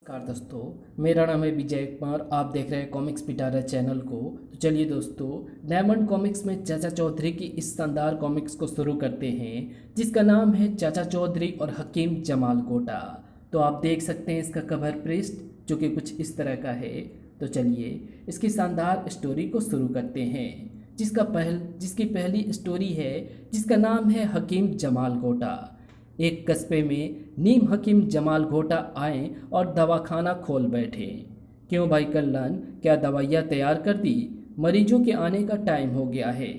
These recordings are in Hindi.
नमस्कार दोस्तों, मेरा नाम है विजय कुमार। आप देख रहे हैं कॉमिक्स पिटारा चैनल को। तो चलिए दोस्तों, डायमंड कॉमिक्स में चाचा चौधरी की इस शानदार कॉमिक्स को शुरू करते हैं, जिसका नाम है चाचा चौधरी और हकीम जमाल गोटा। तो आप देख सकते हैं इसका कवर पृष्ठ, जो कि कुछ इस तरह का है। तो चलिए इसकी शानदार स्टोरी को शुरू करते हैं, जिसकी पहली स्टोरी है, जिसका नाम है हकीम जमाल गोटा। एक कस्बे में नीम हकीम जमाल घोटा आए और दवाखाना खोल बैठे। क्यों भाई कल्लन, क्या दवाइयाँ तैयार कर दी? मरीजों के आने का टाइम हो गया है।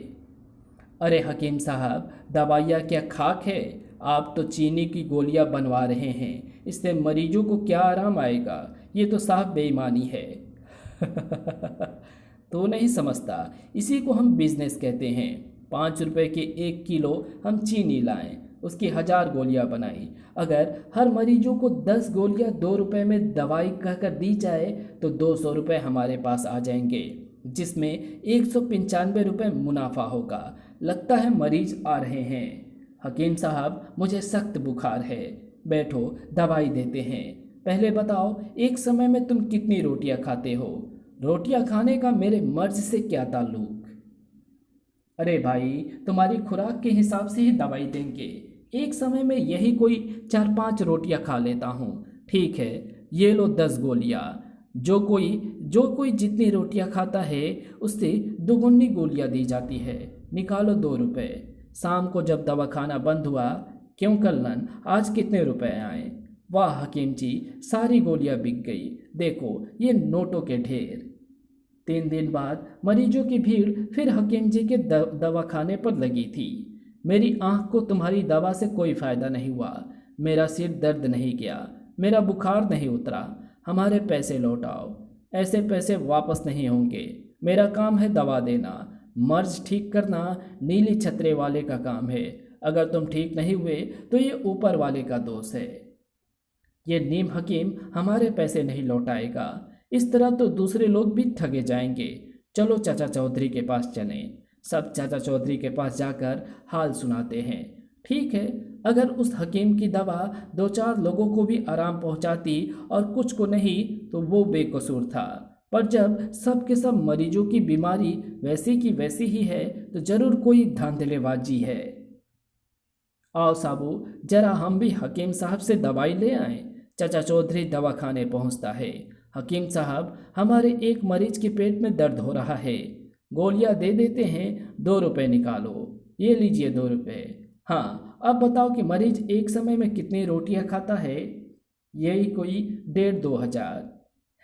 अरे हकीम साहब, दवाइयाँ क्या खाक है? आप तो चीनी की गोलियां बनवा रहे हैं, इससे मरीजों को क्या आराम आएगा? ये तो साफ बेईमानी है। तो नहीं समझता, इसी को हम बिजनेस कहते हैं। 5 रुपए के 1 किलो हम चीनी लाएं, उसकी 1000 गोलियां बनाई। अगर हर मरीजों को 10 गोलियां 2 रुपए में दवाई कहकर दी जाए तो 200 रुपये हमारे पास आ जाएंगे, जिसमें 195 रुपये मुनाफा होगा। लगता है मरीज आ रहे हैं। हकीम साहब, मुझे सख्त बुखार है। बैठो, दवाई देते हैं। पहले बताओ, एक समय में तुम कितनी रोटियां खाते हो? रोटियां खाने का मेरे मर्ज से क्या ताल्लुक? अरे भाई, तुम्हारी खुराक के हिसाब से ही दवाई देंगे। एक समय में यही कोई 4-5 रोटियां खा लेता हूँ। ठीक है, ये लो 10 गोलियां। जो कोई जितनी रोटियां खाता है, उससे दुगुनी गोलियां दी जाती है। निकालो 2 रुपए। शाम को जब दवाखाना बंद हुआ, क्यों कल्लन, आज कितने रुपए आए? वाह हकीम जी, सारी गोलियां बिक गई। देखो ये नोटों के ढेर। 3 दिन बाद मरीजों की भीड़ फिर हकीम जी के दवाखाने पर लगी थी। मेरी आंख को तुम्हारी दवा से कोई फायदा नहीं हुआ। मेरा सिर दर्द नहीं गया, मेरा बुखार नहीं उतरा। हमारे पैसे लौटाओ। ऐसे पैसे वापस नहीं होंगे। मेरा काम है दवा देना, मर्ज ठीक करना नीली छतरे वाले का काम है। अगर तुम ठीक नहीं हुए तो ये ऊपर वाले का दोष है। ये नीम हकीम हमारे पैसे नहीं लौटाएगा। इस तरह तो दूसरे लोग भी ठगे जाएंगे। चलो चाचा चौधरी के पास चलें। सब चाचा चौधरी के पास जाकर हाल सुनाते हैं। ठीक है, अगर उस हकीम की दवा 2-4 लोगों को भी आराम पहुंचाती और कुछ को नहीं, तो वो बेकसूर था। पर जब सब के सब मरीजों की बीमारी वैसी की वैसी ही है, तो जरूर कोई धांधलेबाजी है। आओ साबू, जरा हम भी हकीम साहब से दवाई ले आएं। चाचा चौधरी दवाखाने पहुंचता है। हकीम साहब, हमारे एक मरीज के पेट में दर्द हो रहा है। गोलियां दे देते हैं, 2 रुपए निकालो। ये लीजिए 2 रुपए। हाँ, अब बताओ कि मरीज एक समय में कितनी रोटियां खाता है? यही कोई 1,500-2,000।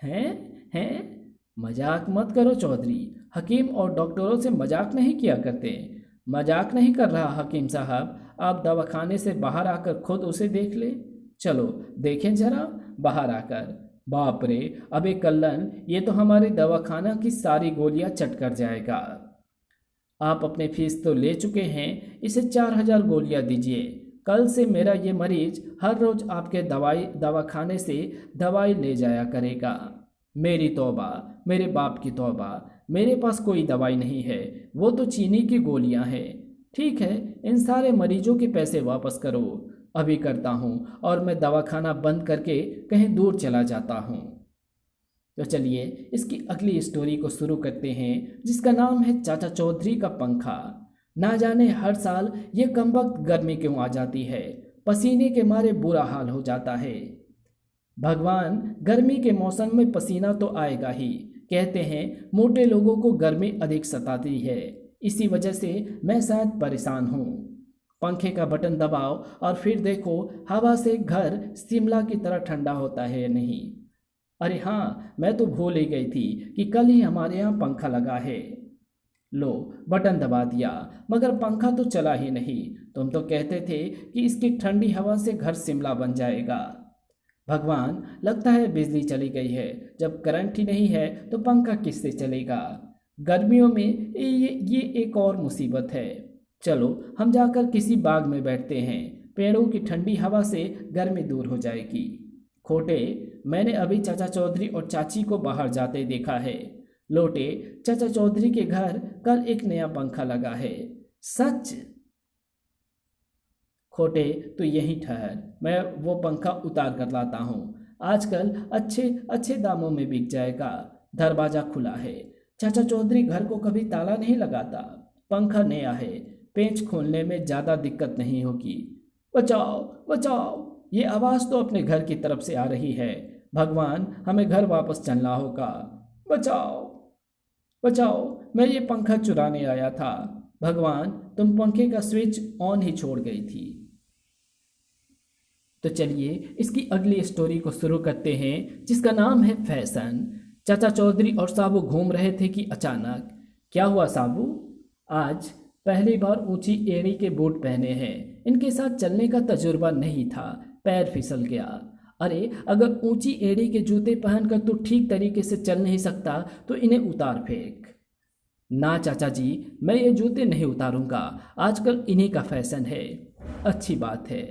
हैं? मजाक मत करो चौधरी। हकीम और डॉक्टरों से मजाक नहीं किया करते। मजाक नहीं कर रहा हकीम साहब, आप दवाखाने से बाहर आकर खुद उसे देख ले। चलो देखें जरा बाहर आकर। बाप रे, अबे कल्लन, ये तो हमारे दवाखाना की सारी गोलियां चट कर जाएगा। आप अपने फीस तो ले चुके हैं, इसे 4,000 गोलियां दीजिए। कल से मेरा ये मरीज हर रोज आपके दवाखाने से दवाई ले जाया करेगा। मेरी तौबा, मेरे बाप की तौबा, मेरे पास कोई दवाई नहीं है, वो तो चीनी की गोलियां हैं। ठीक है, इन सारे मरीजों के पैसे वापस करो। अभी करता हूँ, और मैं दवाखाना बंद करके कहीं दूर चला जाता हूँ। तो चलिए इसकी अगली स्टोरी को शुरू करते हैं, जिसका नाम है चाचा चौधरी का पंखा। ना जाने हर साल ये कमबख्त गर्मी क्यों आ जाती है। पसीने के मारे बुरा हाल हो जाता है। भगवान, गर्मी के मौसम में पसीना तो आएगा ही। कहते हैं मोटे लोगों को गर्मी अधिक सताती है, इसी वजह से मैं शायद परेशान हूँ। पंखे का बटन दबाओ और फिर देखो हवा से घर शिमला की तरह ठंडा होता है या नहीं। अरे हाँ, मैं तो भूल ही गई थी कि कल ही हमारे यहाँ पंखा लगा है। लो, बटन दबा दिया, मगर पंखा तो चला ही नहीं। तुम तो कहते थे कि इसकी ठंडी हवा से घर शिमला बन जाएगा। भगवान, लगता है बिजली चली गई है। जब करंट ही नहीं है तो पंखा किससे चलेगा? गर्मियों में ये एक और मुसीबत है। चलो हम जाकर किसी बाग में बैठते हैं, पेड़ों की ठंडी हवा से गर्मी दूर हो जाएगी। खोटे, मैंने अभी चाचा चौधरी और चाची को बाहर जाते देखा है। लोटे, चाचा चौधरी के घर कल एक नया पंखा लगा है। सच? खोटे, तो यहीं ठहर, मैं वो पंखा उतार कर लाता हूँ। आजकल अच्छे अच्छे दामों में बिक जाएगा। दरवाजा खुला है। चाचा चौधरी घर को कभी ताला नहीं लगाता। पंखा नया है, पेंच खोलने में ज़्यादा दिक्कत नहीं होगी। बचाओ बचाओ, ये आवाज़ तो अपने घर की तरफ से आ रही है। भगवान, हमें घर वापस चलना होगा। बचाओ बचाओ, मैं ये पंखा चुराने आया था। भगवान, तुम पंखे का स्विच ऑन ही छोड़ गई थी। तो चलिए इसकी अगली स्टोरी को शुरू करते हैं, जिसका नाम है फैशन। चाचा चौधरी और साबू घूम रहे थे कि अचानक, क्या हुआ साबू? आज पहली बार ऊंची एड़ी के बूट पहने हैं। इनके साथ चलने का तजुर्बा नहीं था, पैर फिसल गया। अरे, अगर ऊंची एड़ी के जूते पहनकर तू ठीक तरीके से चल नहीं सकता तो इन्हें उतार फेंक। ना चाचा जी, मैं ये जूते नहीं उतारूंगा, आजकल इन्हीं का फैशन है। अच्छी बात है,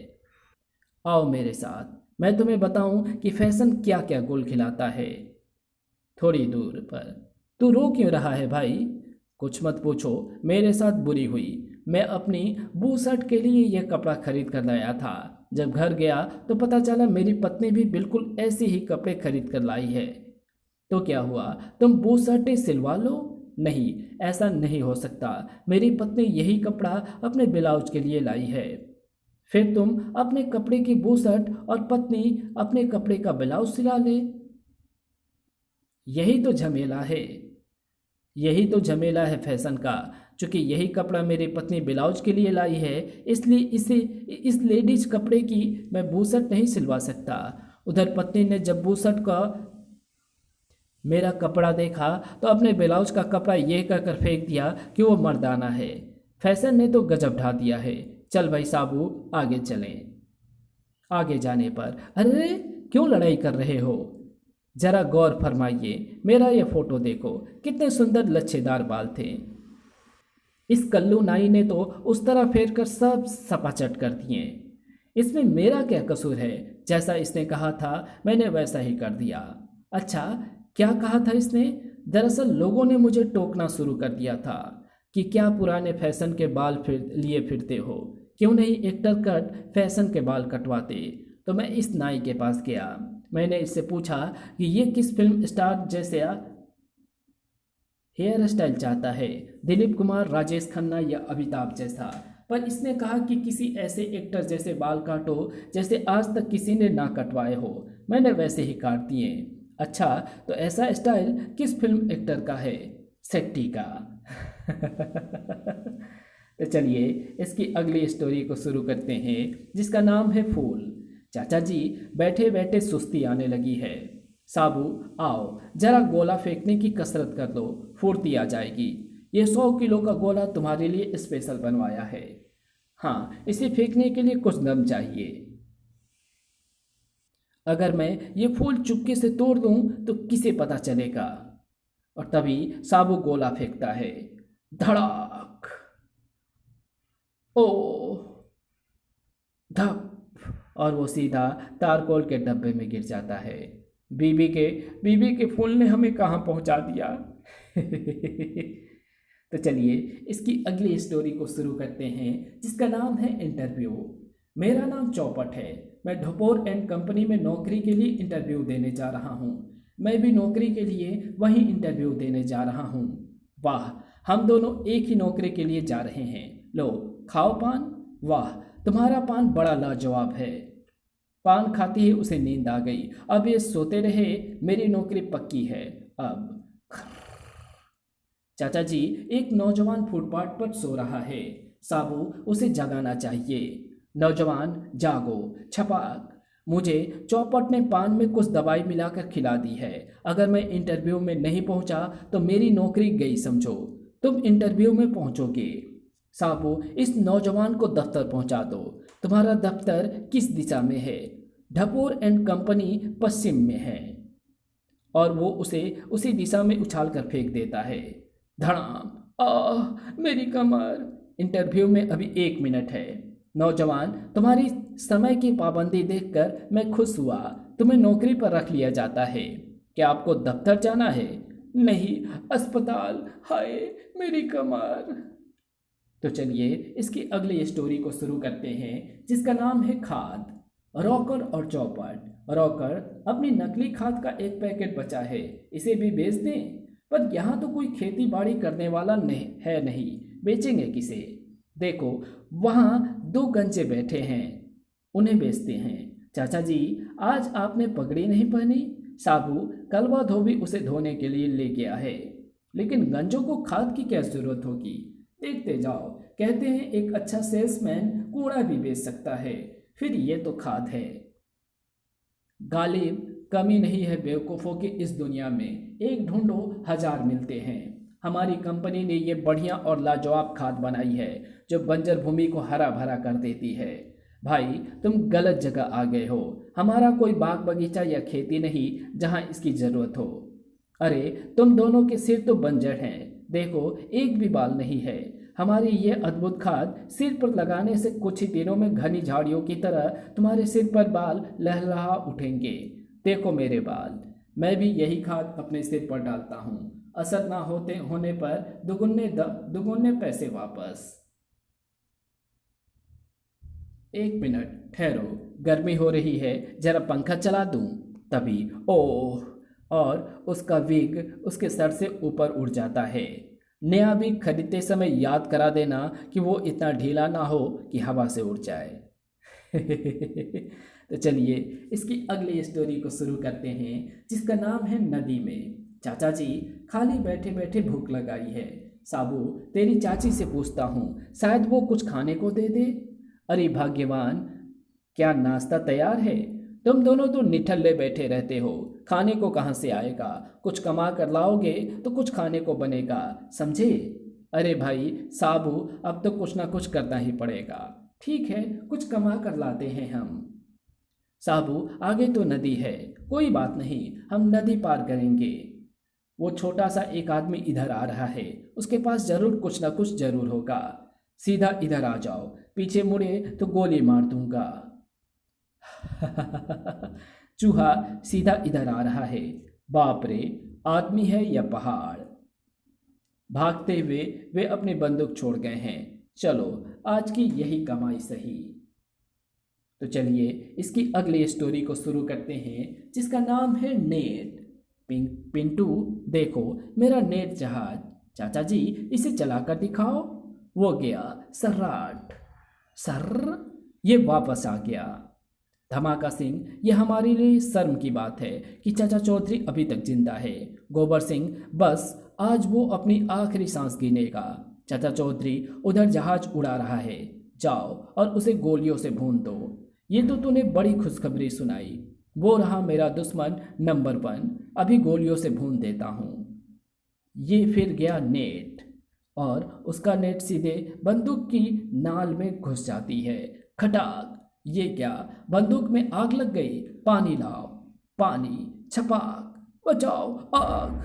आओ मेरे साथ, मैं तुम्हें बताऊं कि फैशन क्या क्या गुल खिलाता है। थोड़ी दूर पर। तू रो क्यों रहा है भाई? कुछ मत पूछो, मेरे साथ बुरी हुई। मैं अपनी बू शर्ट के लिए यह कपड़ा खरीद कर लाया था। जब घर गया तो पता चला मेरी पत्नी भी बिल्कुल ऐसे ही कपड़े खरीद कर लाई है। तो क्या हुआ, तुम बू शर्टें सिलवा लो? नहीं, ऐसा नहीं हो सकता। मेरी पत्नी यही कपड़ा अपने ब्लाउज के लिए लाई है। फिर तुम अपने कपड़े की बू शर्ट और पत्नी अपने कपड़े का ब्लाउज सिला ले। यही तो झमेला है, यही तो झमेला है फैशन का। चूंकि यही कपड़ा मेरी पत्नी ब्लाउज के लिए लाई है, इसलिए इस लेडीज कपड़े की मैं बू शर्ट नहीं सिलवा सकता। उधर पत्नी ने जब बू शर्ट का मेरा कपड़ा देखा तो अपने ब्लाउज का कपड़ा यह कहकर फेंक दिया कि वो मर्दाना है। फैशन ने तो गजब ढा दिया है। चल भाई साबू, आगे चलें। आगे जाने पर, अरे क्यों लड़ाई कर रहे हो? जरा गौर फरमाइए, मेरा ये फोटो देखो, कितने सुंदर लच्छेदार बाल थे। इस कल्लू नाई ने तो उस तरह फेर कर सब सपाचट कर दिए। इसमें मेरा क्या कसूर है? जैसा इसने कहा था मैंने वैसा ही कर दिया। अच्छा, क्या कहा था इसने? दरअसल लोगों ने मुझे टोकना शुरू कर दिया था कि क्या पुराने फैशन के बाल लिए फिरते हो, क्यों नहीं एक्टर कट फैशन के बाल कटवाते। तो मैं इस नाई के पास गया। मैंने इससे पूछा कि ये किस फिल्म स्टार जैसे हेयर स्टाइल चाहता है, दिलीप कुमार, राजेश खन्ना या अमिताभ जैसा। पर इसने कहा कि किसी ऐसे एक्टर जैसे बाल काटो जैसे आज तक किसी ने ना कटवाए हो। मैंने वैसे ही काट दिए। अच्छा, तो ऐसा स्टाइल किस फिल्म एक्टर का है? सेट्टी का। तो चलिए इसकी अगली स्टोरी को शुरू करते हैं, जिसका नाम है फूल। चाचा जी, बैठे बैठे सुस्ती आने लगी है। साबू, आओ जरा गोला फेंकने की कसरत कर लो, फुर्ती आ जाएगी। ये 100 किलो का गोला तुम्हारे लिए स्पेशल बनवाया है। हाँ, इसे फेंकने के लिए कुछ दम चाहिए। अगर मैं ये फूल चुपके से तोड़ दूं तो किसे पता चलेगा? और तभी साबू गोला फेंकता है। धड़ाक, ओ, धप, और वो सीधा तारकोल के डब्बे में गिर जाता है। बीबी के फूल ने हमें कहाँ पहुंचा दिया। तो चलिए इसकी अगली स्टोरी को शुरू करते हैं, जिसका नाम है इंटरव्यू। मेरा नाम चौपट है। मैं ढपोर एंड कंपनी में नौकरी के लिए इंटरव्यू देने जा रहा हूँ। मैं भी नौकरी के लिए वहीं इंटरव्यू देने जा रहा हूँ। वाह, हम दोनों एक ही नौकरी के लिए जा रहे हैं। लो, खाओ पान। वाह, तुम्हारा पान बड़ा लाजवाब है। पान खाते ही उसे नींद आ गई। अब ये सोते रहे, मेरी नौकरी पक्की है। अब चाचा जी, एक नौजवान फुटपाथ पर सो रहा है। साबू, उसे जगाना चाहिए। नौजवान, जागो। छपाक। मुझे चौपट ने पान में कुछ दवाई मिलाकर खिला दी है। अगर मैं इंटरव्यू में नहीं पहुंचा तो मेरी नौकरी गई समझो। तुम इंटरव्यू में पहुंचोगे। साबू, इस नौजवान को दफ्तर पहुंचा दो। तुम्हारा दफ्तर किस दिशा में है? ढपोर एंड कंपनी पश्चिम में है। और वो उसे उसी दिशा में उछाल कर फेंक देता है। धड़ाम। मेरी कमर। इंटरव्यू में अभी 1 मिनट है। नौजवान, तुम्हारी समय की पाबंदी देखकर मैं खुश हुआ। तुम्हें नौकरी पर रख लिया जाता है। क्या आपको दफ्तर जाना है? नहीं, अस्पताल। हाय मेरी कमर। तो चलिए इसकी अगली स्टोरी को शुरू करते हैं, जिसका नाम है खाद। रॉकर और चौपट। रॉकर, अपनी नकली खाद का एक पैकेट बचा है, इसे भी बेच दें? पर यहाँ तो कोई खेती बाड़ी करने वाला नहीं, बेचेंगे किसे? देखो, वहाँ दो गंजे बैठे हैं, उन्हें बेचते हैं। चाचा जी, आज आपने पगड़ी नहीं पहनी? साबू कलवा धोबी उसे धोने के लिए ले गया है। लेकिन गंजों को खाद की क्या जरूरत होगी? देखते जाओ, कहते हैं एक अच्छा सेल्समैन कूड़ा भी बेच सकता है, फिर ये तो खाद है। गालिब, कमी नहीं है बेवकूफ़ों की इस दुनिया में, एक ढूंढो हजार मिलते हैं। हमारी कंपनी ने ये बढ़िया और लाजवाब खाद बनाई है जो बंजर भूमि को हरा भरा कर देती है। भाई, तुम गलत जगह आ गए हो। हमारा कोई बाग बगीचा या खेती नहीं जहाँ इसकी ज़रूरत हो। अरे, तुम दोनों के सिर तो बंजर हैं, देखो एक भी बाल नहीं है। हमारी ये अद्भुत खाद सिर पर लगाने से कुछ ही दिनों में घनी झाड़ियों की तरह तुम्हारे सिर पर बाल लहलहा उठेंगे। देखो मेरे बाल, मैं भी यही खाद अपने सिर पर डालता हूँ। असर ना होने पर दुगुने पैसे वापस। एक मिनट ठहरो, गर्मी हो रही है, जरा पंखा चला दूं? तभी ओह, और उसका विग उसके सर से ऊपर उड़ जाता है। नया विग खरीदते समय याद करा देना कि वो इतना ढीला ना हो कि हवा से उड़ जाए। तो चलिए इसकी अगली स्टोरी को शुरू करते हैं, जिसका नाम है नदी में। चाचा जी, खाली बैठे बैठे भूख लगाई है। साबू, तेरी चाची से पूछता हूँ, शायद वो कुछ खाने को दे दे। अरे भाग्यवान, क्या नाश्ता तैयार है? तुम दोनों तो निठल्ले बैठे रहते हो, खाने को कहाँ से आएगा? कुछ कमा कर लाओगे तो कुछ खाने को बनेगा, समझे? अरे भाई साबू, अब तो कुछ ना कुछ करना ही पड़ेगा। ठीक है, कुछ कमा कर लाते हैं हम। साबू, आगे तो नदी है, कोई बात नहीं, हम नदी पार करेंगे। वो छोटा सा एक आदमी इधर आ रहा है, उसके पास जरूर कुछ ना कुछ जरूर होगा। सीधा इधर आ जाओ, पीछे मुड़े तो गोली मार दूंगा। चूहा सीधा इधर आ रहा है। बाप रे, आदमी है या पहाड़? भागते हुए वे अपनी बंदूक छोड़ गए हैं। चलो, आज की यही कमाई सही। तो चलिए इसकी अगली स्टोरी को शुरू करते हैं, जिसका नाम है नेट। पिंटू, देखो मेरा नेट जहाज। चाचा जी, इसे चलाकर दिखाओ। वो गया सर्राट, सर, ये वापस आ गया। धमाका सिंह, ये हमारे लिए शर्म की बात है कि चाचा चौधरी अभी तक जिंदा है। गोबर सिंह, बस आज वो अपनी आखिरी सांस गिनेगा। चाचा चौधरी, उधर जहाज उड़ा रहा है, जाओ और उसे गोलियों से भून दो। ये तो तूने बड़ी खुशखबरी सुनाई। वो रहा मेरा दुश्मन नंबर 1, अभी गोलियों से भून देता हूँ। ये फिर गया नेट, और उसका नेट सीधे बंदूक की नाल में घुस जाती है। खटाक, ये क्या, बंदूक में आग लग गई? पानी लाओ, पानी, छपाक, बचाओ, आग।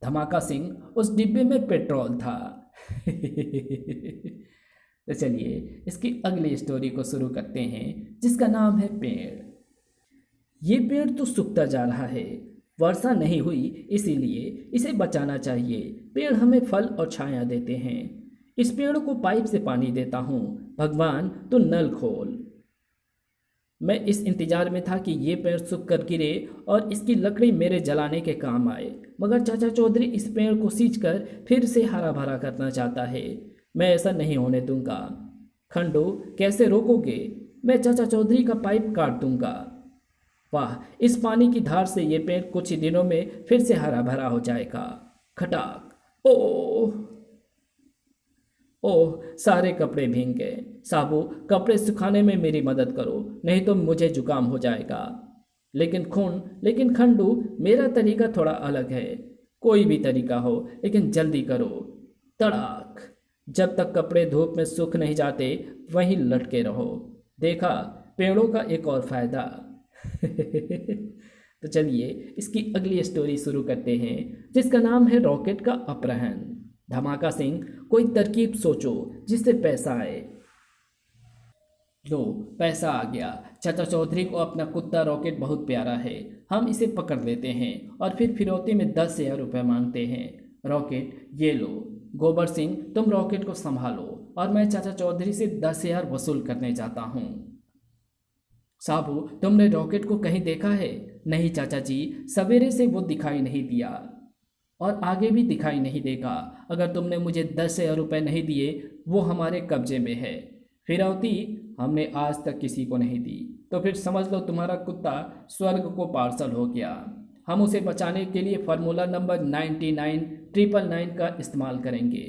धमाका सिंह, उस डिब्बे में पेट्रोल था। तो चलिए इसकी अगली स्टोरी को शुरू करते हैं, जिसका नाम है पेड़। ये पेड़ तो सूखता जा रहा है, वर्षा नहीं हुई, इसीलिए इसे बचाना चाहिए। पेड़ हमें फल और छाया देते हैं। इस पेड़ को पाइप से पानी देता हूँ, भगवान तो नल खोल। मैं इस इंतजार में था कि ये पेड़ सूख कर गिरे और इसकी लकड़ी मेरे जलाने के काम आए, मगर चाचा चौधरी इस पेड़ को सींचकर फिर से हरा भरा करना चाहता है। मैं ऐसा नहीं होने दूंगा। खंडू, कैसे रोकोगे? मैं चाचा चौधरी का पाइप काट दूंगा। वाह, इस पानी की धार से ये पेड़ कुछ ही दिनों में फिर से हरा भरा हो जाएगा। खटाक, ओह ओह, सारे कपड़े भीग गए। साबू, कपड़े सुखाने में मेरी मदद करो, नहीं तो मुझे जुकाम हो जाएगा। लेकिन खंडू, मेरा तरीका थोड़ा अलग है। कोई भी तरीका हो, लेकिन जल्दी करो। तड़ाक, जब तक कपड़े धूप में सूख नहीं जाते वहीं लटके रहो। देखा, पेड़ों का एक और फायदा। तो चलिए इसकी अगली स्टोरी शुरू करते हैं, जिसका नाम है रॉकेट का अपहरण। धमाका सिंह, कोई तरकीब सोचो जिससे पैसा आए। लो, पैसा आ गया। चाचा चौधरी को अपना कुत्ता रॉकेट बहुत प्यारा है, हम इसे पकड़ लेते हैं और फिर फिरौती में 10,000 रुपये मांगते हैं। रॉकेट, ये लो। गोबर सिंह, तुम रॉकेट को संभालो और मैं चाचा चौधरी से 10,000 वसूल करने जाता हूँ। साबू, तुमने रॉकेट को कहीं देखा है? नहीं चाचा जी, सवेरे से वो दिखाई नहीं दिया और आगे भी दिखाई नहीं देगा। अगर तुमने मुझे 10,000 रुपये नहीं दिए, वो हमारे कब्जे में है। फिरौती हमने आज तक किसी को नहीं दी, तो फिर समझ लो तुम्हारा कुत्ता स्वर्ग को पार्सल हो गया। हम उसे बचाने के लिए फार्मूला नंबर 99,999 का इस्तेमाल करेंगे।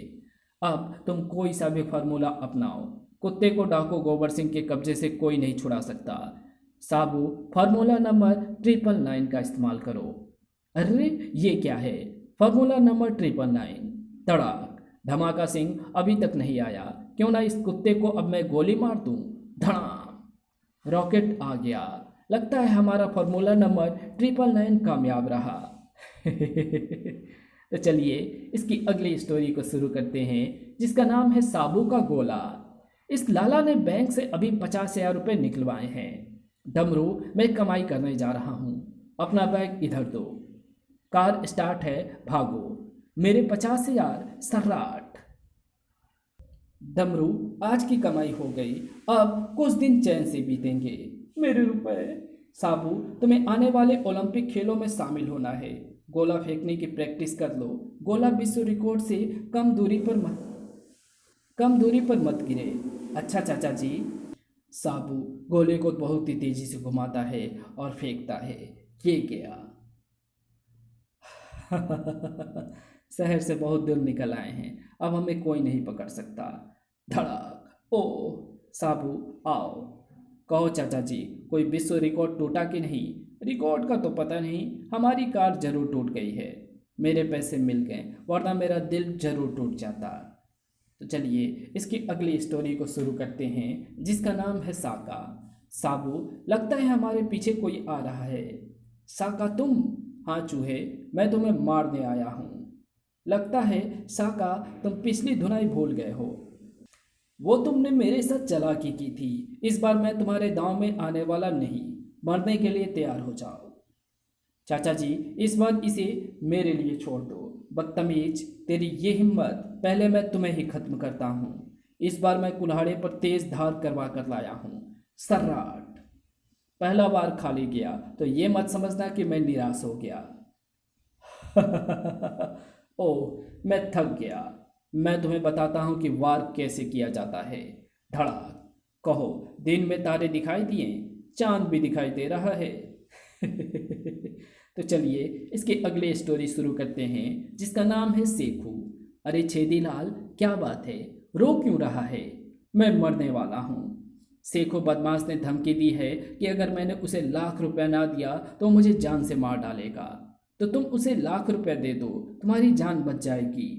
अब तुम कोई सा भी फार्मूला अपनाओ, कुत्ते को डाको गोबर सिंह के कब्जे से कोई नहीं छुड़ा सकता। साबू, फार्मूला नंबर 999 का इस्तेमाल करो। अरे ये क्या है? Formula number 999। तड़ाक! धमाका सिंह अभी तक नहीं आया। क्यों ना इस कुत्ते को अब मैं गोली मार दूं। धड़ाम! रॉकेट आ गया। लगता है हमारा फार्मूला नंबर 999 कामयाब रहा। तो चलिए इसकी अगली स्टोरी को शुरू करते हैं, जिसका नाम है साबू का गोला। इस लाला ने बैंक से अभी 50,000 रुपये निकलवाए हैं। डमरू, मैं कमाई करने जा रहा हूँ, अपना बैग इधर दो। कार स्टार्ट है, भागो। मेरे 50,000 सर्राट। डमरू, आज की कमाई हो गई, अब कुछ दिन चैन से बीतेंगे। मेरे रुपए। साबू, तुम्हें आने वाले ओलंपिक खेलों में शामिल होना है। गोला फेंकने की प्रैक्टिस कर लो। गोला विश्व रिकॉर्ड से कम दूरी पर मत गिरे। अच्छा चाचा जी। साबू गोले को बहुत ही तेजी से घुमाता है और फेंकता है। ये गया। शहर से बहुत दूर निकल आए हैं, अब हमें कोई नहीं पकड़ सकता। धड़ाक! ओह साबू, आओ। कहो चाचा जी, कोई विश्व रिकॉर्ड टूटा कि नहीं? रिकॉर्ड का तो पता नहीं, हमारी कार जरूर टूट गई है। मेरे पैसे मिल गए, वरना मेरा दिल जरूर टूट जाता। तो चलिए इसकी अगली स्टोरी को शुरू करते हैं, जिसका नाम है साका। साबू, लगता है हमारे पीछे कोई आ रहा है। साका तुम? हाँ चूहे, मैं तुम्हें मारने आया हूँ। लगता है साका तुम पिछली धुनाई भूल गए हो। वो तुमने मेरे साथ चालाकी की थी। इस बार मैं तुम्हारे दांव में आने वाला नहीं। मरने के लिए तैयार हो जाओ। चाचा जी, इस बार इसे मेरे लिए छोड़ दो। बदतमीज, तेरी ये हिम्मत, पहले मैं तुम्हें ही खत्म करता हूँ। इस बार मैं कुल्हाड़े पर तेज धार करवा कर लाया हूँ। सर्राट! पहला बार खाली गया तो ये मत समझना कि मैं निराश हो गया। ओह, मैं थक गया। मैं तुम्हें बताता हूँ कि वार कैसे किया जाता है। धड़ाक! कहो, दिन में तारे दिखाई दिए, चांद भी दिखाई दे रहा है। तो चलिए इसकी अगली स्टोरी शुरू करते हैं, जिसका नाम है सेखू। अरे छेदीलाल, क्या बात है? रो क्यों रहा है? मैं मरने वाला हूँ। सेखू बदमाश ने धमकी दी है कि अगर मैंने उसे ₹1,00,000 ना दिया तो मुझे जान से मार डालेगा। तो तुम उसे ₹1,00,000 दे दो, तुम्हारी जान बच जाएगी।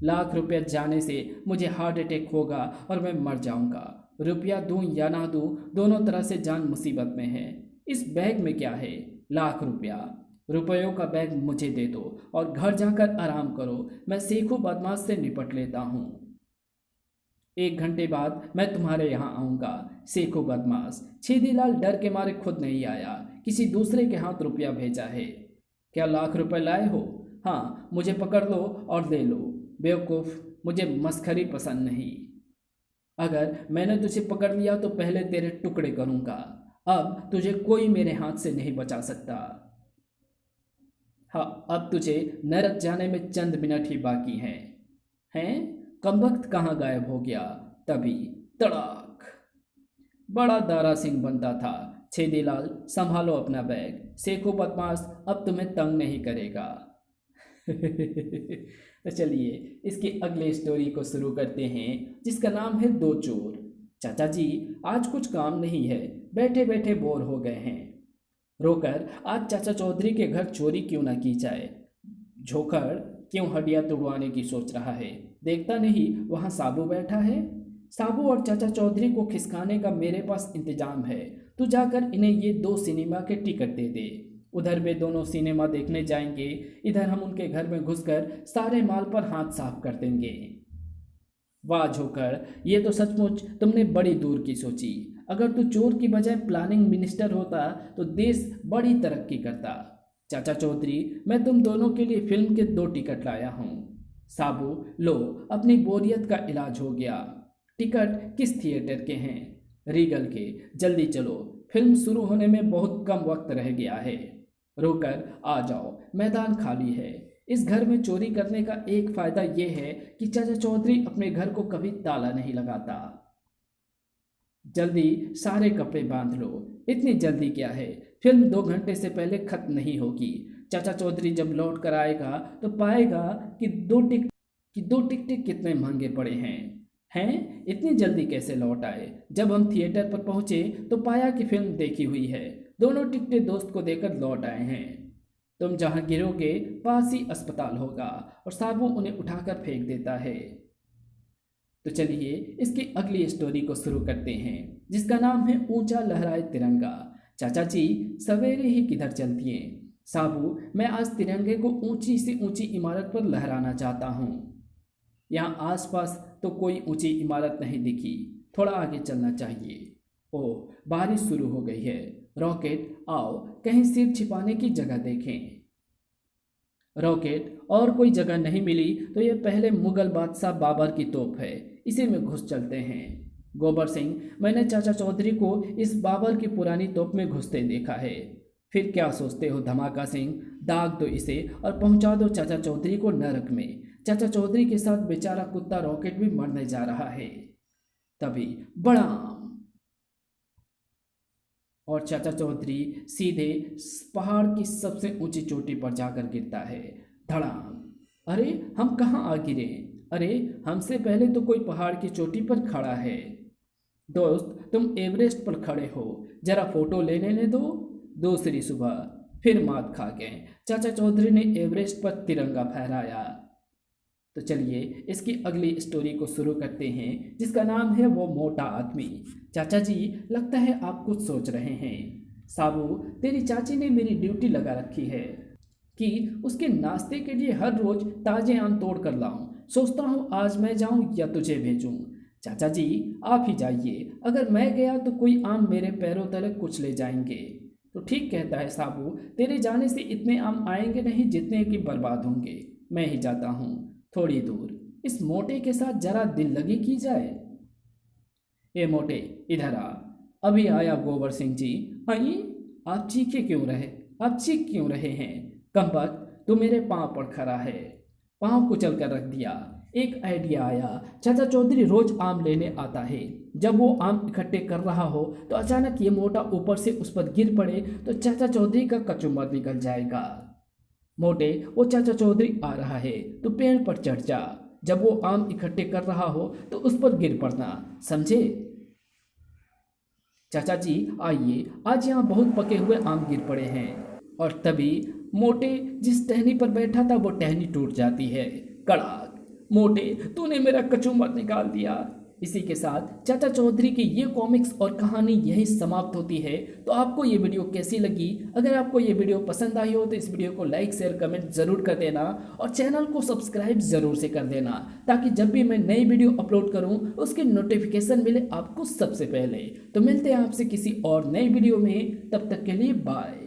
₹1,00,000 जाने से मुझे हार्ट अटैक होगा और मैं मर जाऊंगा। रुपया दूं या ना दूं, दोनों तरह से जान मुसीबत में है। इस बैग में क्या है? ₹1,00,000। रुपयों का बैग मुझे दे दो और घर जाकर आराम करो। मैं सेखू बदमाश से निपट लेता हूँ। 1 घंटे बाद मैं तुम्हारे यहाँ आऊँगा। सेखू बदमाश। छेदीलाल डर के मारे खुद नहीं आया, किसी दूसरे के हाथ रुपया भेजा है। क्या ₹1,00,000 लाए हो? हाँ, मुझे पकड़ लो और ले लो। बेवकूफ़, मुझे मस्खरी पसंद नहीं। अगर मैंने तुझे पकड़ लिया तो पहले तेरे टुकड़े करूँगा। अब तुझे कोई मेरे हाथ से नहीं बचा सकता। हाँ, अब तुझे नरक जाने में चंद मिनट ही बाकी हैं? कमबख्त कहाँ गायब हो गया? तभी तड़ाक! बड़ा दारा सिंह बनता था। छेदीलाल, संभालो अपना बैग। सेखू बदमाश अब तुम्हें तंग नहीं करेगा। तो चलिए इसकी अगली स्टोरी को शुरू करते हैं, जिसका नाम है 2 चोर। चाचा जी, आज कुछ काम नहीं है, बैठे बैठे बोर हो गए हैं। रोकर आज चाचा चौधरी के घर चोरी क्यों ना की जाए। झोकर क्यों हड्डियां तुड़वाने की सोच रहा है? देखता नहीं वहाँ साबू बैठा है। साबू और चाचा चौधरी को खिसकाने का मेरे पास इंतजाम है। तू जाकर इन्हें ये 2 सिनेमा के टिकट दे दे। उधर वे दोनों सिनेमा देखने जाएंगे, इधर हम उनके घर में घुसकर सारे माल पर हाथ साफ कर देंगे। वाह झोकर, ये तो सचमुच तुमने बड़ी दूर की सोची। अगर तू चोर की बजाय प्लानिंग मिनिस्टर होता तो देश बड़ी तरक्की करता। चाचा चौधरी, मैं तुम दोनों के लिए फिल्म के 2 टिकट लाया हूँ। साबू, लो, अपनी बोरियत का इलाज हो गया। टिकट किस थिएटर के हैं? रीगल के। जल्दी चलो, फिल्म शुरू होने में बहुत कम वक्त रह गया है। रोकर आ जाओ, मैदान खाली है। इस घर में चोरी करने का एक फायदा यह है कि चाचा चौधरी अपने घर को कभी ताला नहीं लगाता। जल्दी सारे कपड़े बांध लो। इतनी जल्दी क्या है, फिल्म 2 घंटे से पहले खत्म नहीं होगी। चाचा चौधरी जब लौट कर आएगा तो पाएगा कि दो टिकटें कितने महंगे पड़े हैं। इतनी जल्दी कैसे लौट आए। जब हम थिएटर पर पहुंचे तो पाया कि फिल्म देखी हुई है। दोनों टिकटें दोस्त को देकर लौट आए हैं। तुम जहां गिरोगे पास ही अस्पताल होगा। और साबू उन्हें उठाकर फेंक देता है। तो चलिए इसकी अगली स्टोरी को शुरू करते हैं, जिसका नाम है ऊंचा लहराए तिरंगा। चाचा जी सवेरे ही किधर चलती हैं? साबू, मैं आज तिरंगे को ऊंची से ऊंची इमारत पर लहराना चाहता हूँ। यहाँ आसपास तो कोई ऊंची इमारत नहीं दिखी, थोड़ा आगे चलना चाहिए। ओह, बारिश शुरू हो गई है। रॉकेट, आओ कहीं सिर छिपाने की जगह देखें। रॉकेट, और कोई जगह नहीं मिली तो यह पहले मुगल बादशाह बाबर की तोप है, इसी में घुस चलते हैं। गोबर सिंह, मैंने चाचा चौधरी को इस बाबर की पुरानी तोप में घुसते देखा है। फिर क्या सोचते हो धमाका सिंह, दाग दो इसे और पहुंचा दो चाचा चौधरी को नरक में। चाचा चौधरी के साथ बेचारा कुत्ता रॉकेट भी मरने जा रहा है। तभी बड़ा और चाचा चौधरी सीधे पहाड़ की सबसे ऊंची चोटी पर जाकर गिरता है। धड़ाम। अरे हम कहाँ आ गिरे? अरे हमसे पहले तो कोई पहाड़ की चोटी पर खड़ा है। दोस्त, तुम एवरेस्ट पर खड़े हो, जरा फोटो ले लेने दो। दूसरी सुबह फिर मात खा गए। चाचा चौधरी ने एवरेस्ट पर तिरंगा फहराया। तो चलिए इसकी अगली स्टोरी को शुरू करते हैं, जिसका नाम है वो मोटा आदमी। चाचा जी, लगता है आप कुछ सोच रहे हैं। साबू, तेरी चाची ने मेरी ड्यूटी लगा रखी है कि उसके नाश्ते के लिए हर रोज ताजे आम तोड़ कर लाऊं। सोचता हूँ आज मैं जाऊं या तुझे भेजूं। चाचा जी आप ही जाइए, अगर मैं गया तो कोई आम मेरे पैरों तले कुछ ले जाएंगे। तो ठीक कहता है साबू, तेरे जाने से इतने आम आएंगे नहीं जितने कि बर्बाद होंगे। मैं ही जाता हूँ थोड़ी दूर, इस मोटे के साथ जरा दिल लगी की जाए। ए मोटे, इधर आ। अभी आया गोबर सिंह जी। आई, आप चीख क्यों रहे हैं? कमबख्त, तू मेरे पाँव पर खड़ा है। पाँव कुचल कर रख दिया। एक आइडिया आया। चाचा चौधरी रोज आम लेने आता है। जब वो आम इकट्ठे कर रहा हो तो अचानक ये मोटा ऊपर से उस पर गिर पड़े तो चाचा चौधरी का कचूमर निकल जाएगा। मोटे, वो चाचा चौधरी आ रहा है, तो पेड़ पर चढ़ जा। जब वो आम इकट्ठे कर रहा हो तो उस पर गिर पड़ना, समझे? चाचा जी आइए, आज यहाँ बहुत पके हुए आम गिर पड़े हैं। और तभी मोटे जिस टहनी पर बैठा था वो टहनी टूट जाती है। कड़ाक। मोटे, तूने मेरा कचूमर निकाल दिया। इसी के साथ चाचा चौधरी की ये कॉमिक्स और कहानी यहीं समाप्त होती है। तो आपको ये वीडियो कैसी लगी? अगर आपको ये वीडियो पसंद आई हो तो इस वीडियो को लाइक शेयर कमेंट ज़रूर कर देना और चैनल को सब्सक्राइब ज़रूर से कर देना, ताकि जब भी मैं नई वीडियो अपलोड करूं उसकी नोटिफिकेशन मिले आपको सबसे पहले। तो मिलते हैं आपसे किसी और नई वीडियो में, तब तक के लिए बाय।